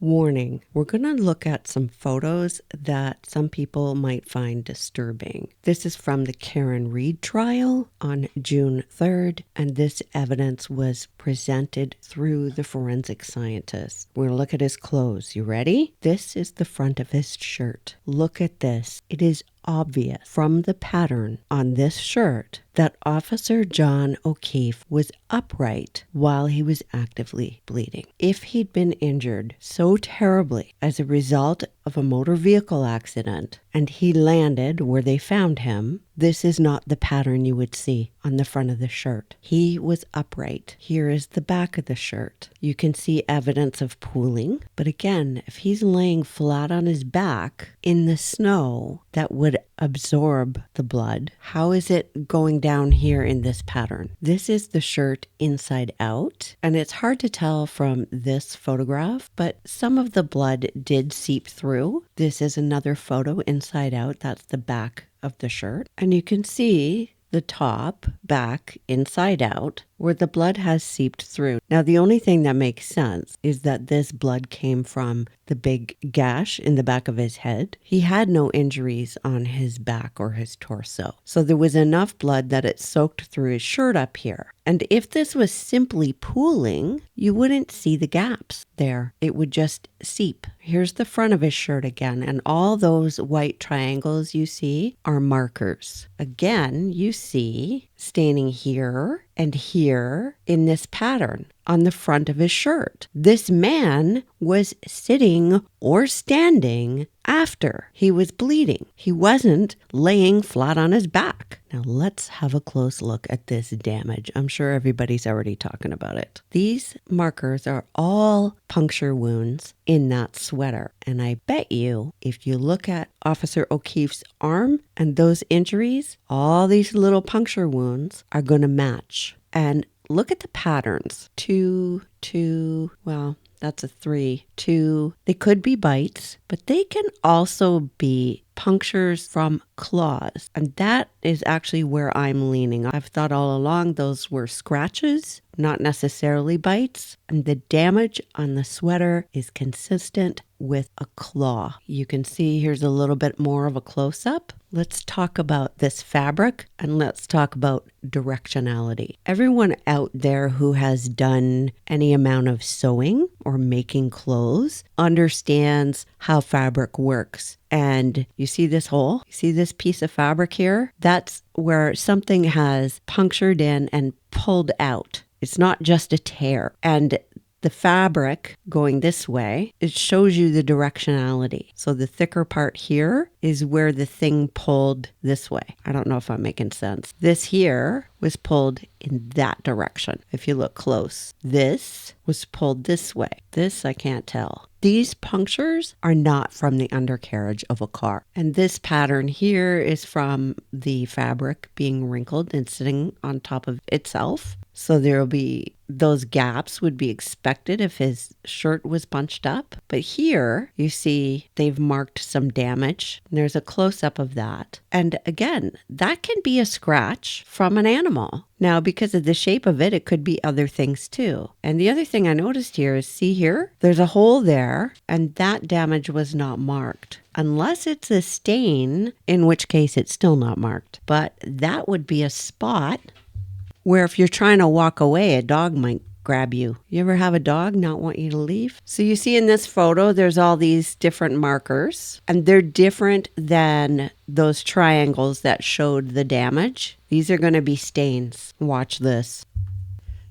Warning, we're going to look at some photos that some people might find disturbing. This is from the Karen Reed trial on June 3rd, and this evidence was presented through the forensic scientist. We're going to look at his clothes. You ready? This is the front of his shirt. Look at this. It is obvious from the pattern on this shirt that Officer John O'Keefe was upright while he was actively bleeding. If he'd been injured so terribly as a result of a motor vehicle accident and he landed where they found him, this is not the pattern you would see on the front of the shirt. He was upright. Here is the back of the shirt. You can see evidence of pooling, but again, if he's laying flat on his back in the snow that would absorb the blood, how is it going down here in this pattern? This is the shirt inside out, and it's hard to tell from this photograph, but some of the blood did seep through. This is another photo inside out. That's the back of the shirt, and you can see the top, back, inside out, where the blood has seeped through. Now, the only thing that makes sense is that this blood came from the big gash in the back of his head. He had no injuries on his back or his torso. So there was enough blood that it soaked through his shirt up here. And if this was simply pooling, you wouldn't see the gaps there. It would just seep. Here's the front of his shirt again, and all those white triangles you see are markers. Again, you see staining here and here in this pattern on the front of his shirt. This man was sitting or standing after he was bleeding. He wasn't laying flat on his back. Now let's have a close look at this damage. I'm sure everybody's already talking about it. These markers are all puncture wounds in that sweater. And I bet you, if you look at Officer O'Keefe's arm and those injuries, all these little puncture wounds are going to match. And look at the patterns. Well, that's a 3. 2. They could be bites, but they can also be punctures from claws. And that is actually where I'm leaning. I've thought all along those were scratches, not necessarily bites. And the damage on the sweater is consistent with a claw. You can see here's a little bit more of a close-up. Let's talk about this fabric and let's talk about directionality. Everyone out there who has done any amount of sewing or making clothes understands how fabric works. And you see this hole? You see this piece of fabric here? That's where something has punctured in and pulled out. It's not just a tear. And the fabric going this way, it shows you the directionality. So the thicker part here is where the thing pulled this way. I don't know if I'm making sense. This here was pulled in that direction. If you look close, this was pulled this way. This I can't tell. These punctures are not from the undercarriage of a car. And this pattern here is from the fabric being wrinkled and sitting on top of itself. So there will be those gaps would be expected if his shirt was bunched up. But here you see they've marked some damage. There's a close-up of that. And again, that can be a scratch from an animal. Now, because of the shape of it, it could be other things too. And the other thing I noticed here is, see here? There's a hole there, and that damage was not marked. Unless it's a stain, in which case it's still not marked. But that would be a spot where if you're trying to walk away, a dog might grab you. You ever have a dog not want you to leave? So you see in this photo, there's all these different markers, and they're different than those triangles that showed the damage. These are going to be stains. Watch this.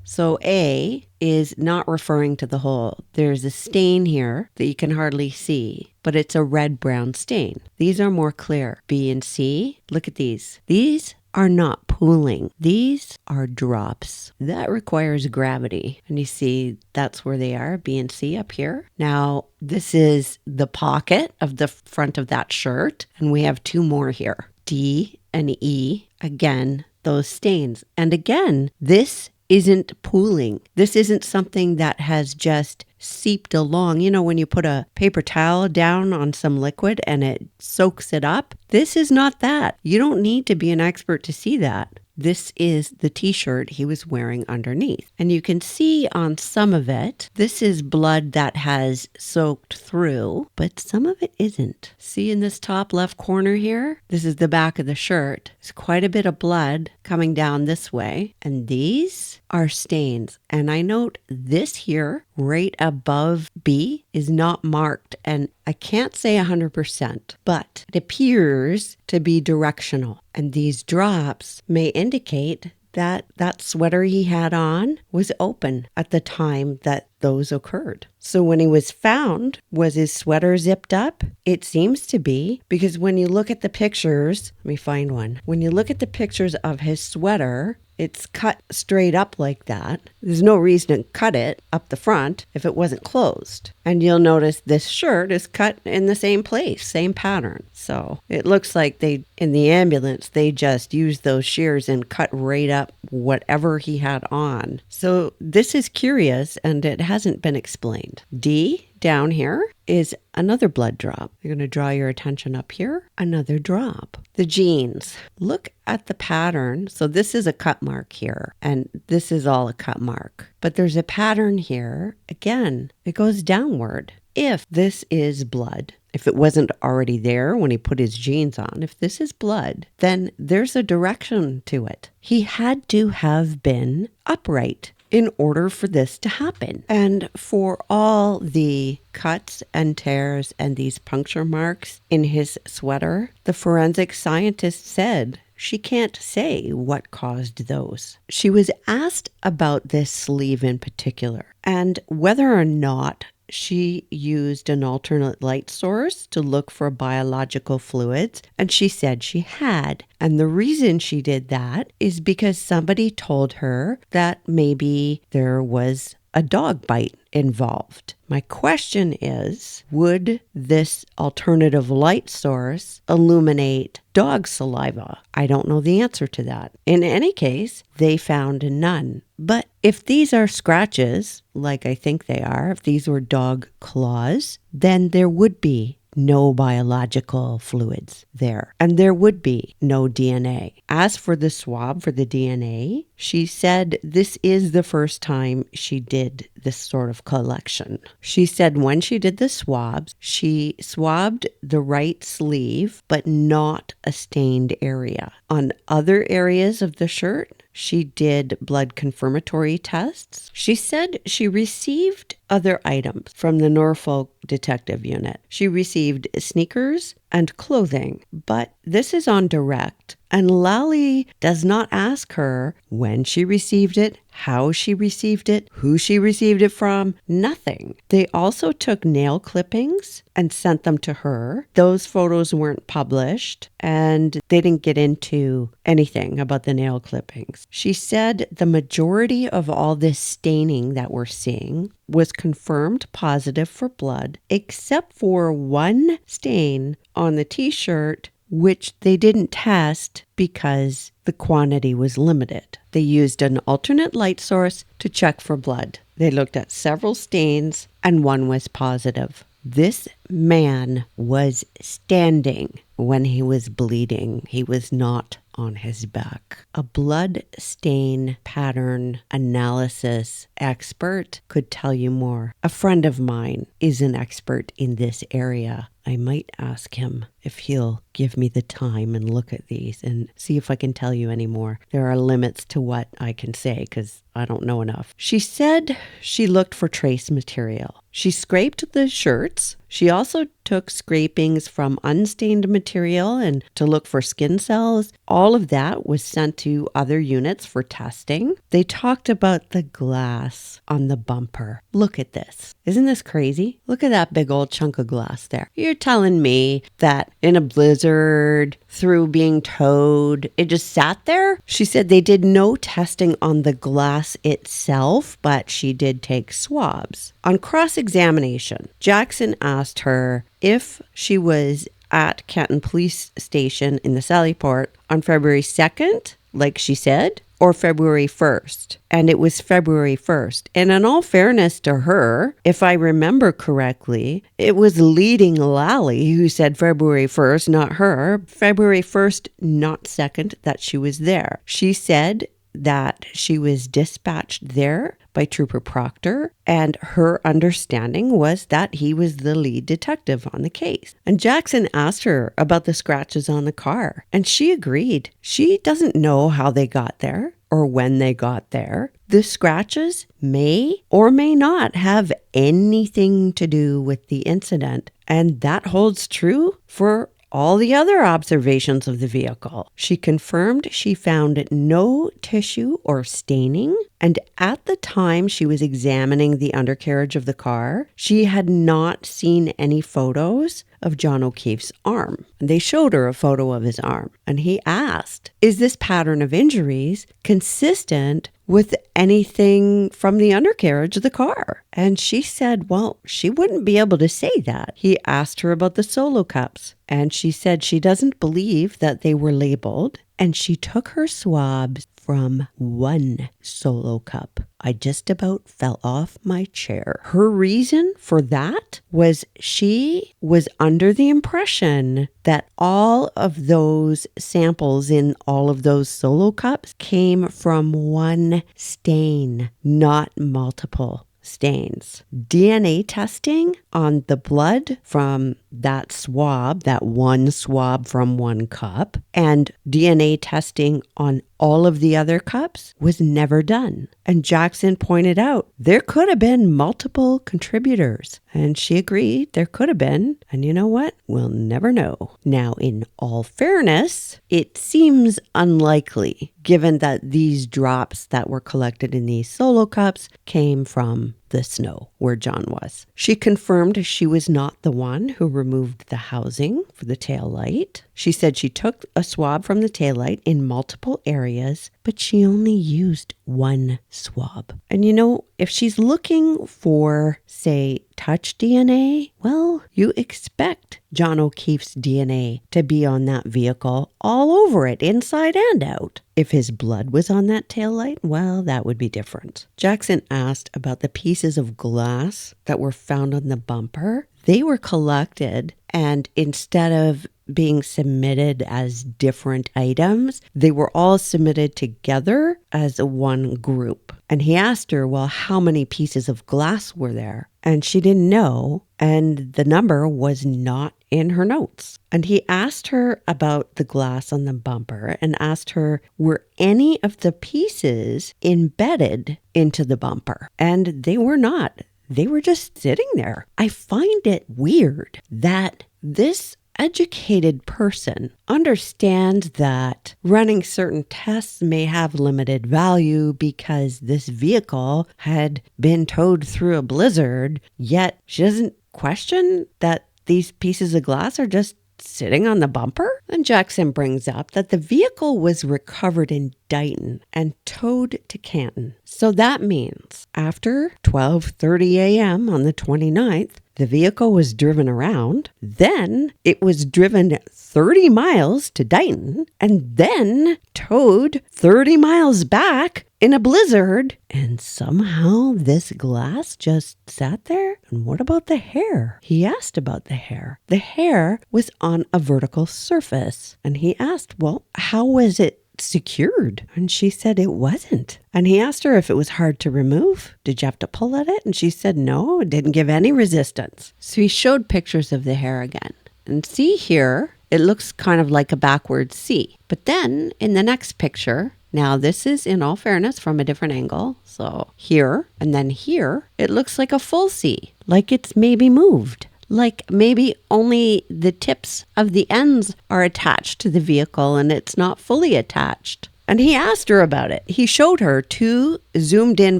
So A is not referring to the hole. There's a stain here that you can hardly see, but it's a red-brown stain. These are more clear. B and C, look at these. These are not pooling. These are drops. That requires gravity. And you see that's where they are, B and C up here. Now, this is the pocket of the front of that shirt. And we have 2 more here. D and E, again, those stains. And again, this isn't pooling. This isn't something that has just seeped along. You know, when you put a paper towel down on some liquid and it soaks it up, this is not that. You don't need to be an expert to see that. this is the t-shirt he was wearing underneath. And you can see on some of it, this is blood that has soaked through, but some of it isn't. See in this top left corner here? This is the back of the shirt. There's quite a bit of blood coming down this way. And these are stains. And I note this here, right above B, is not marked. And I can't say 100%, but it appears to be directional. And these drops may indicate that that sweater he had on was open at the time that those occurred. So when he was found, was his sweater zipped up? It seems to be, because when you look at the pictures, let me find one. When you look at the pictures of his sweater, it's cut straight up like that. There's no reason to cut it up the front if it wasn't closed. And you'll notice this shirt is cut in the same place, same pattern. So it looks like in the ambulance, they just used those shears and cut right up whatever he had on. So this is curious and it hasn't been explained. D down here is another blood drop. You're going to draw your attention up here. Another drop. The jeans. Look at the pattern. So this is a cut mark here, and this is all a cut mark. But there's a pattern here. Again, it goes downward. If this is blood, if it wasn't already there when he put his jeans on, if this is blood, then there's a direction to it. He had to have been upright in order for this to happen. And for all the cuts and tears and these puncture marks in his sweater, the forensic scientist said she can't say what caused those. She was asked about this sleeve in particular and whether or not she used an alternate light source to look for biological fluids, and she said she had. And the reason she did that is because somebody told her that maybe there was a dog bite involved. My question is, would this alternative light source illuminate dog saliva? I don't know the answer to that. In any case, they found none. But if these are scratches, like I think they are, if these were dog claws, then there would be no biological fluids there, and there would be no DNA. As for the swab for the DNA, she said this is the first time she did this sort of collection. She said when she did the swabs, she swabbed the right sleeve, but not a stained area. On other areas of the shirt, she did blood confirmatory tests. She said she received other items from the Norfolk Detective Unit. She received sneakers and clothing, but this is on direct. And Lally does not ask her when she received it, how she received it, who she received it from, nothing. They also took nail clippings and sent them to her. Those photos weren't published, and they didn't get into anything about the nail clippings. She said the majority of all this staining that we're seeing was confirmed positive for blood, except for one stain on the t-shirt, which they didn't test because the quantity was limited. They used an alternate light source to check for blood. They looked at several stains and one was positive. This man was standing when he was bleeding. He was not on his back. A blood stain pattern analysis expert could tell you more. A friend of mine is an expert in this area. I might ask him if he'll give me the time and look at these and see if I can tell you any more. There are limits to what I can say because I don't know enough. She said she looked for trace material. She scraped the shirts. She also took scrapings from unstained material and to look for skin cells. All of that was sent to other units for testing. They talked about the glass on the bumper. Look at this. Isn't this crazy? Look at that big old chunk of glass there. You're telling me that in a blizzard, through being towed, it just sat there? She said they did no testing on the glass itself, but she did take swabs. On cross-examination, Jackson asked her if she was at Canton Police Station in the Sallyport on February 2nd, like she said, or February 1st. And it was February 1st. And in all fairness to her, if I remember correctly, it was leading Lally who said February 1st, not her. February 1st, not 2nd, that she was there. She said that she was dispatched there by Trooper Proctor, and her understanding was that he was the lead detective on the case. And Jackson asked her about the scratches on the car, and she agreed. She doesn't know how they got there or when they got there. The scratches may or may not have anything to do with the incident, and that holds true for all the other observations of the vehicle. She confirmed she found no tissue or staining, and at the time she was examining the undercarriage of the car, she had not seen any photos of John O'Keefe's arm. They showed her a photo of his arm, and he asked, is this pattern of injuries consistent with anything from the undercarriage of the car? And she said, well, she wouldn't be able to say that. He asked her about the solo cups, and she said she doesn't believe that they were labeled, and she took her swabs from one solo cup. I just about fell off my chair. Her reason for that was she was under the impression that all of those samples in all of those solo cups came from one stain, not multiple stains. DNA testing on the blood from that swab, that one swab from one cup, and DNA testing on all of the other cups was never done. And Jackson pointed out there could have been multiple contributors. And she agreed there could have been. And you know what? We'll never know. Now, in all fairness, it seems unlikely, given that these drops that were collected in these solo cups came from the snow where John was. She confirmed she was not the one who removed the housing for the taillight. She said she took a swab from the taillight in multiple areas, but she only used one swab. And you know, if she's looking for, say, touch DNA, well, you expect John O'Keefe's DNA to be on that vehicle all over it, inside and out. If his blood was on that taillight, well, that would be different. Jackson asked about the pieces of glass that were found on the bumper. They were collected, and instead of being submitted as different items, they were all submitted together as a one group. And he asked her, well, how many pieces of glass were there? And she didn't know, and the number was not in her notes. And he asked her about the glass on the bumper and asked her, were any of the pieces embedded into the bumper? And they were not. They were just sitting there. I find it weird that this educated person understands that running certain tests may have limited value because this vehicle had been towed through a blizzard, yet she doesn't question that these pieces of glass are just sitting on the bumper? And Jackson brings up that the vehicle was recovered in Dighton and towed to Canton. So that means after 12:30 a.m. on the 29th, the vehicle was driven around, then it was driven 30 miles to Dighton, and then towed 30 miles back in a blizzard. And somehow this glass just sat there? And what about the hair? He asked about the hair. The hair was on a vertical surface. And he asked, well, how was it secured? And she said it wasn't. And he asked her if it was hard to remove. Did you have to pull at it? And she said no, it didn't give any resistance. So he showed pictures of the hair again. And see here, it looks kind of like a backwards C. But then in the next picture, now this is in all fairness from a different angle. So here and then here, it looks like a full C, like it's maybe moved. Like maybe only the tips of the ends are attached to the vehicle and it's not fully attached. And he asked her about it. He showed her 2 zoomed in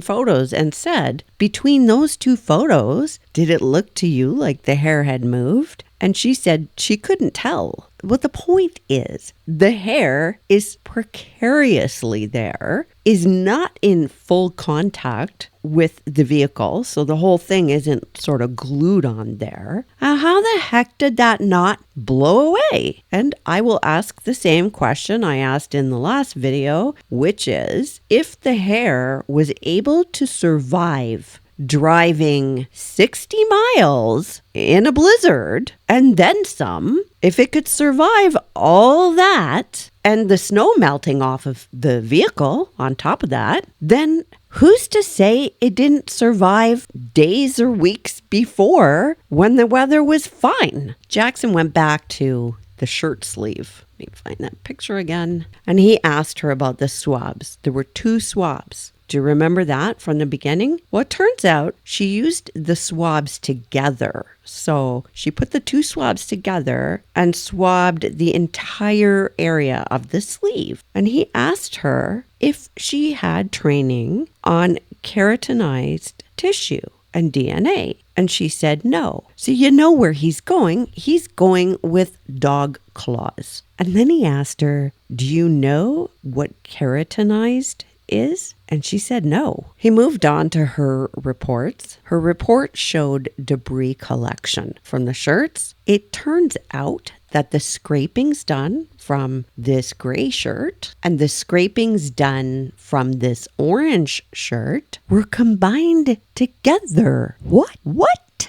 photos and said, between those two photos, did it look to you like the hair had moved? And she said she couldn't tell. What the point is, the hair is precariously there, is not in full contact with the vehicle, so the whole thing isn't sort of glued on there. How the heck did that not blow away? And I will ask the same question I asked in the last video, which is, if the hair was able to survive driving 60 miles in a blizzard and then some, if it could survive all that and the snow melting off of the vehicle on top of that, then who's to say it didn't survive days or weeks before when the weather was fine? Jackson went back to the shirt sleeve. Let me find that picture again. And he asked her about the swabs. There were 2 swabs. Do you remember that from the beginning? Well, it turns out she used the swabs together. So she put the 2 swabs together and swabbed the entire area of the sleeve. And he asked her if she had training on keratinized tissue and DNA. And she said no. So you know where he's going. He's going with dog claws. And then he asked her, do you know what keratinized is? And she said no. He moved on to her reports. Her report showed debris collection from the shirts. It turns out that the scrapings done from this gray shirt and the scrapings done from this orange shirt were combined together. What?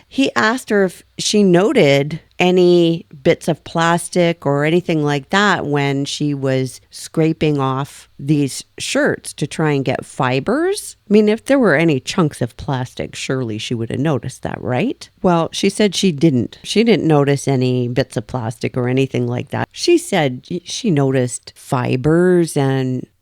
He asked her if she noted any bits of plastic or anything like that when she was scraping off these shirts to try and get fibers. I mean, if there were any chunks of plastic, surely she would have noticed that, right? Well, she said she didn't. She didn't notice any bits of plastic or anything like that. She said she noticed fibers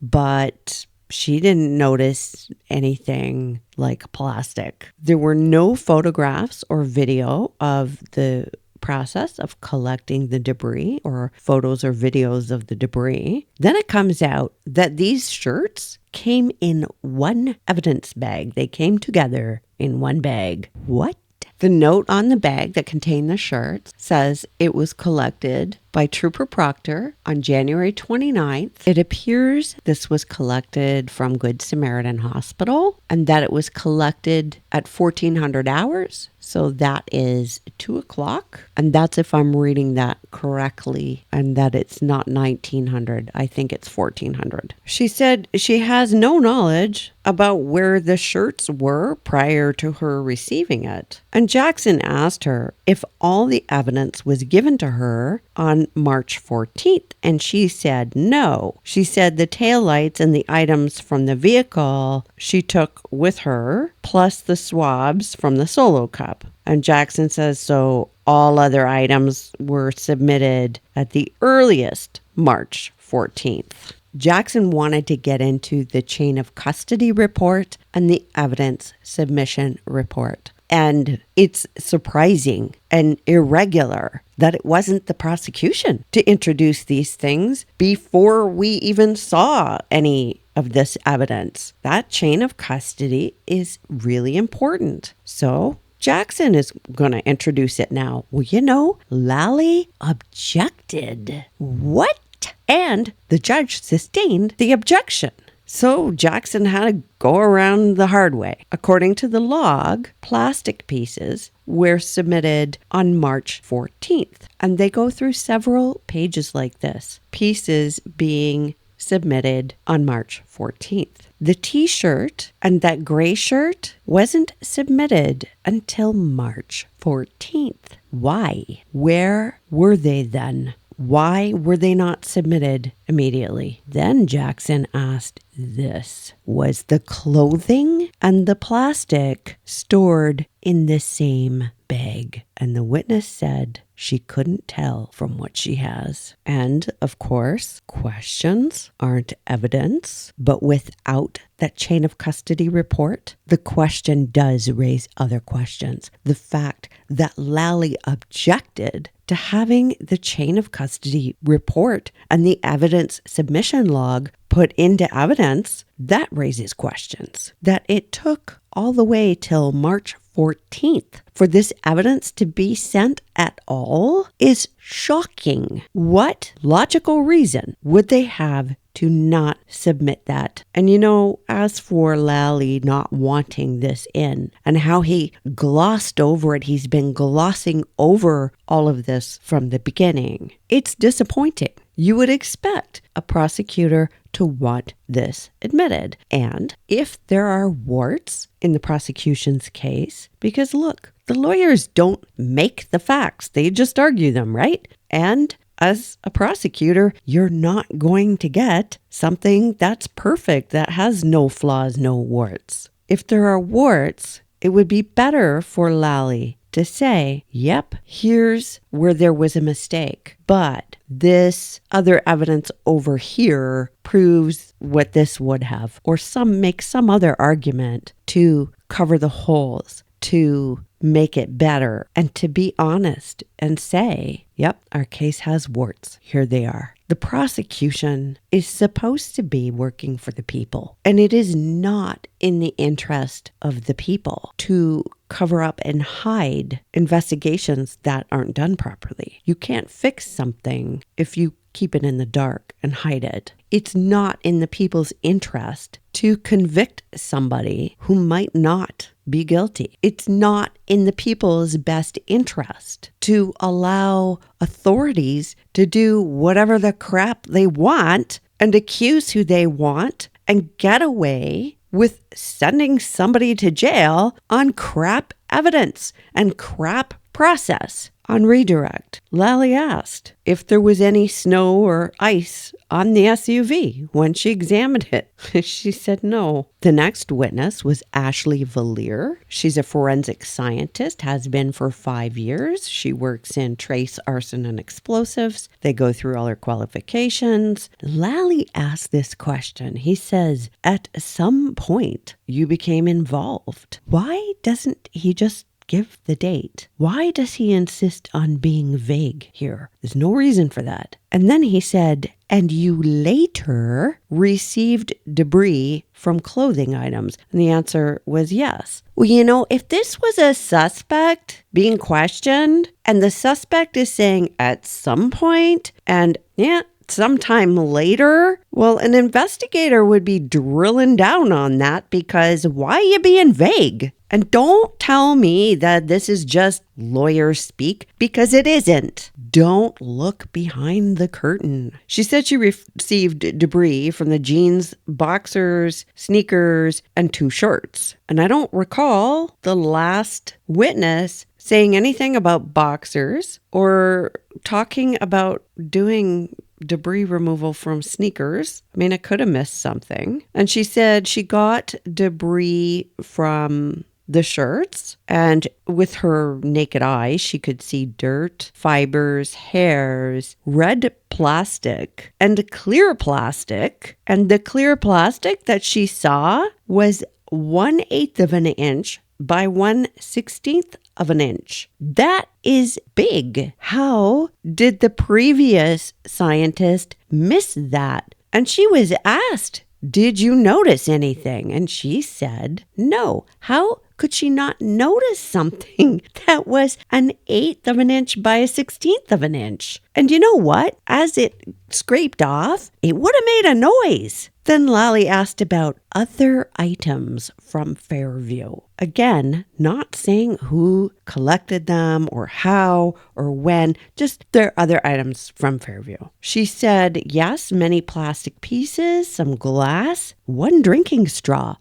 but she didn't notice anything like plastic. There were no photographs or video of the process of collecting the debris or photos or videos of the debris. Then it comes out that these shirts came in one evidence bag. They came together in one bag. What? The note on the bag that contained the shirts says it was collected by Trooper Proctor on January 29th. It appears this was collected from Good Samaritan Hospital and that it was collected at 1400 hours. So that is 2 o'clock. And that's if I'm reading that correctly and that it's not 1900. I think it's 1400. She said she has no knowledge about where the shirts were prior to her receiving it. And Jackson asked her if all the evidence was given to her on March 14th, and she said no. She said the taillights and the items from the vehicle she took with her, plus the swabs from the Solo Cup. And Jackson says so all other items were submitted at the earliest March 14th. Jackson wanted to get into the chain of custody report and the evidence submission report. And it's surprising and irregular that it wasn't the prosecution to introduce these things before we even saw any of this evidence. That chain of custody is really important. So Jackson is going to introduce it now. Well, you know, Lally objected. What? And the judge sustained the objection. So Jackson had to go around the hard way. According to the log, plastic pieces were submitted on March 14th. And they go through several pages like this. Pieces being submitted on March 14th. The t-shirt and that gray shirt wasn't submitted until March 14th. Why? Where were they then? Why were they not submitted immediately? Then Jackson asked this. Was the clothing and the plastic stored in the same bag? And the witness said she couldn't tell from what she has. And, of course, questions aren't evidence, but without that chain of custody report, the question does raise other questions. The fact that Lally objected to to having the chain of custody report and the evidence submission log put into evidence, that raises questions. That it took all the way till March 14th for this evidence to be sent at all is shocking. What logical reason would they have to not submit that? And as for Lally not wanting this in and how he glossed over it, he's been glossing over all of this from the beginning. It's disappointing. You would expect a prosecutor to want this admitted. And if there are warts in the prosecution's case, because look, the lawyers don't make the facts, they just argue them, right? And as a prosecutor, you're not going to get something that's perfect, that has no flaws, no warts. If there are warts, it would be better for Lally to say, yep, here's where there was a mistake, but this other evidence over here proves what this would have, or make some other argument to cover the holes, to make it better, and to be honest and say, yep, our case has warts. Here they are. The prosecution is supposed to be working for the people, and it is not in the interest of the people to cover up and hide investigations that aren't done properly. You can't fix something if you keep it in the dark and hide it. It's not in the people's interest to convict somebody who might not be guilty. It's not in the people's best interest to allow authorities to do whatever the crap they want and accuse who they want and get away with sending somebody to jail on crap evidence and crap process. On redirect, Lally asked if there was any snow or ice on the SUV when she examined it. She said no. The next witness was Ashley Valier. She's a forensic scientist, has been for 5 years. She works in trace arson and explosives. They go through all her qualifications. Lally asked this question. He says, at some point, you became involved. Why doesn't he just give the date? Why does he insist on being vague here? There's no reason for that. And then he said, and you later received debris from clothing items. And the answer was yes. Well, if this was a suspect being questioned and the suspect is saying at some point and sometime later, well, an investigator would be drilling down on that, because why are you being vague? And don't tell me that this is just lawyer speak, because it isn't. Don't look behind the curtain. She said she received debris from the jeans, boxers, sneakers, and 2 shirts. And I don't recall the last witness saying anything about boxers or talking about doing debris removal from sneakers. I mean, I could have missed something. And she said she got debris from the shirts, and with her naked eye, she could see dirt, fibers, hairs, red plastic, and clear plastic. And the clear plastic that she saw was 1/8 of an inch by 1/16 of an inch. That is big. How did the previous scientist miss that? And she was asked, did you notice anything? And she said, no. How could she not notice something that was 1/8 of an inch by 1/16 of an inch? And you know what? As it scraped off, it would have made a noise. Then Lally asked about other items from Fairview. Again, not saying who collected them or how or when, just their other items from Fairview. She said, yes, many plastic pieces, some glass, 1 drinking straw.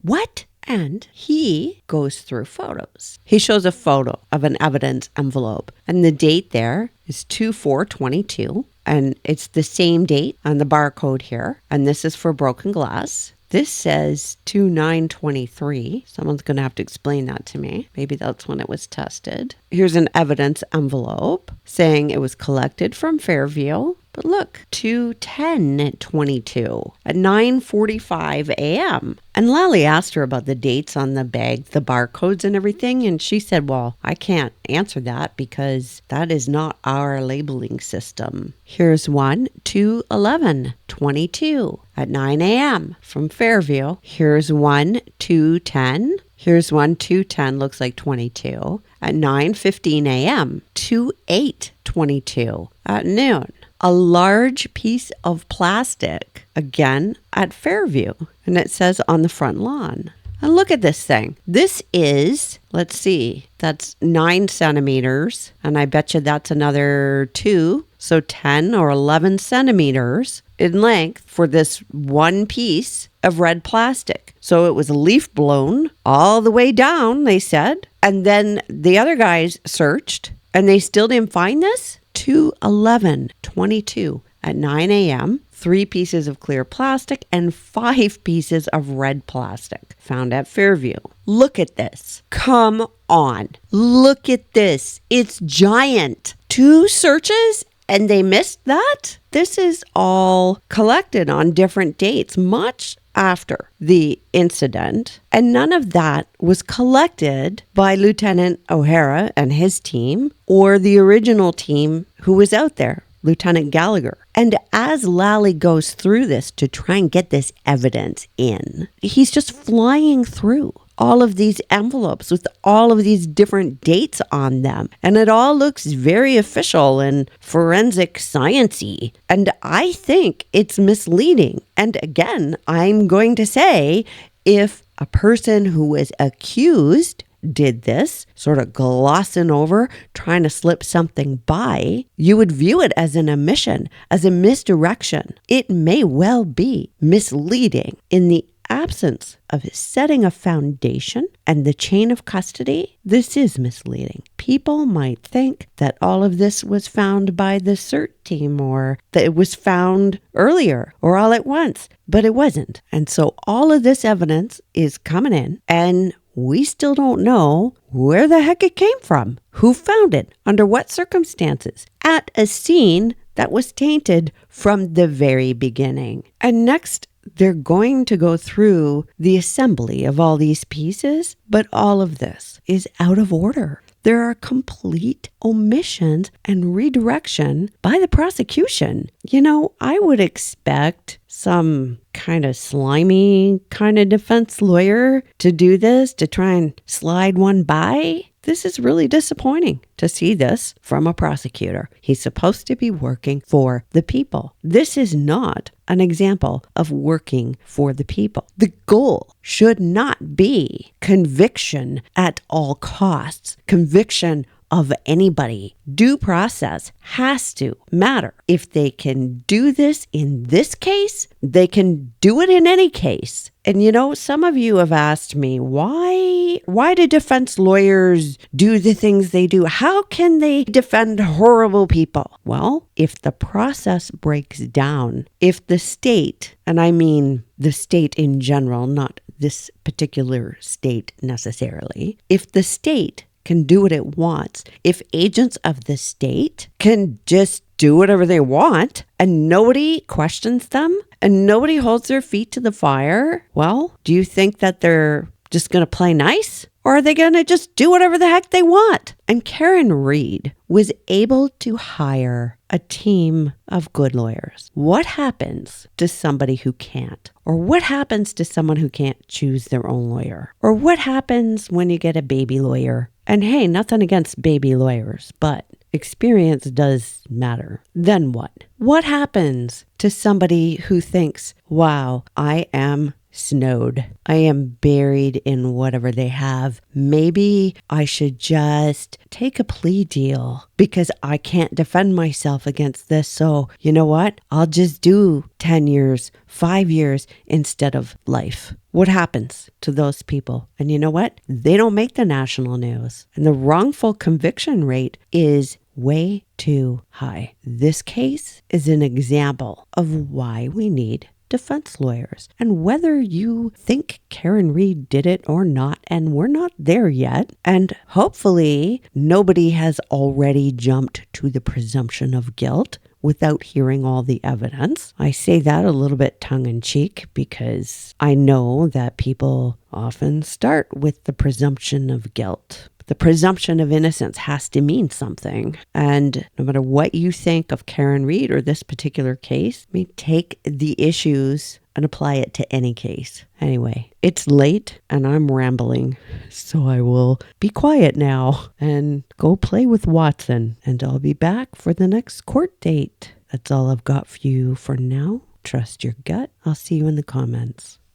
What? And he goes through photos. He shows a photo of an evidence envelope, and the date there is 2/4/22, and it's the same date on the barcode here, and this is for broken glass. This says 2/9/23. Someone's going to have to explain that to me. Maybe that's when it was tested. Here's an evidence envelope saying it was collected from Fairview But look, 2/10/22 at 9:45 a.m. And Lally asked her about the dates on the bag, the barcodes and everything. And she said, well, I can't answer that because that is not our labeling system. Here's one, 2/11/22 at 9 a.m. from Fairview. Here's one, 2/10. Here's one, 2/10, looks like 22 at 9:15 a.m. 2/8/22 at noon. A large piece of plastic, again at Fairview, and it says on the front lawn. And look at this thing. This is, let's see, that's 9 centimeters, and I bet you that's another 2, so 10 or 11 centimeters in length for this one piece of red plastic. So it was leaf blown all the way down, they said, and then the other guys searched, and they still didn't find this? 2/11/22 at 9 a.m., 3 pieces of clear plastic and 5 pieces of red plastic found at Fairview. Look at this. Come on. Look at this. It's giant. 2 searches and they missed that? This is all collected on different dates, much after the incident, and none of that was collected by Lieutenant O'Hara and his team or the original team who was out there, Lieutenant Gallagher. And as Lally goes through this to try and get this evidence in, he's just flying through all of these envelopes with all of these different dates on them. And it all looks very official and forensic science-y. And I think it's misleading. And again, I'm going to say, if a person who was accused did this, sort of glossing over, trying to slip something by, you would view it as an omission, as a misdirection. It may well be misleading in the absence of setting a foundation and the chain of custody. This is misleading. People might think that all of this was found by the CERT team or that it was found earlier or all at once, but it wasn't. And so all of this evidence is coming in, and we still don't know where the heck it came from, who found it, under what circumstances, at a scene that was tainted from the very beginning. And next, they're going to go through the assembly of all these pieces, but all of this is out of order. There are complete omissions and redirection by the prosecution. You know, I would expect some kind of slimy kind of defense lawyer to do this, to try and slide one by. This is really disappointing to see this from a prosecutor. He's supposed to be working for the people. This is not an example of working for the people. The goal should not be conviction at all costs, conviction of anybody. Due process has to matter. If they can do this in this case, they can do it in any case. And you know, some of you have asked me, why do defense lawyers do the things they do? How can they defend horrible people? Well, if the process breaks down, if the state, and I mean the state in general, not this particular state necessarily, if the state can do what it wants, if agents of the state can just do whatever they want and nobody questions them and nobody holds their feet to the fire, well, do you think that they're just going to play nice? Or are they going to just do whatever the heck they want? And Karen Reed was able to hire a team of good lawyers. What happens to somebody who can't? Or what happens to someone who can't choose their own lawyer? Or what happens when you get a baby lawyer? And hey, nothing against baby lawyers, but experience does matter. Then what? What happens to somebody who thinks, wow, I am snowed. I am buried in whatever they have. Maybe I should just take a plea deal because I can't defend myself against this. So you know what? I'll just do 10 years, 5 years instead of life. What happens to those people? And you know what? They don't make the national news. And the wrongful conviction rate is way too high. This case is an example of why we need defense lawyers. And whether you think Karen Reed did it or not, and we're not there yet, and hopefully nobody has already jumped to the presumption of guilt, without hearing all the evidence. I say that a little bit tongue in cheek because I know that people often start with the presumption of guilt. The presumption of innocence has to mean something. And no matter what you think of Karen Read or this particular case, take the issues and apply it to any case. Anyway, it's late and I'm rambling, so I will be quiet now and go play with Watson. And I'll be back for the next court date. That's all I've got for you for now. Trust your gut. I'll see you in the comments.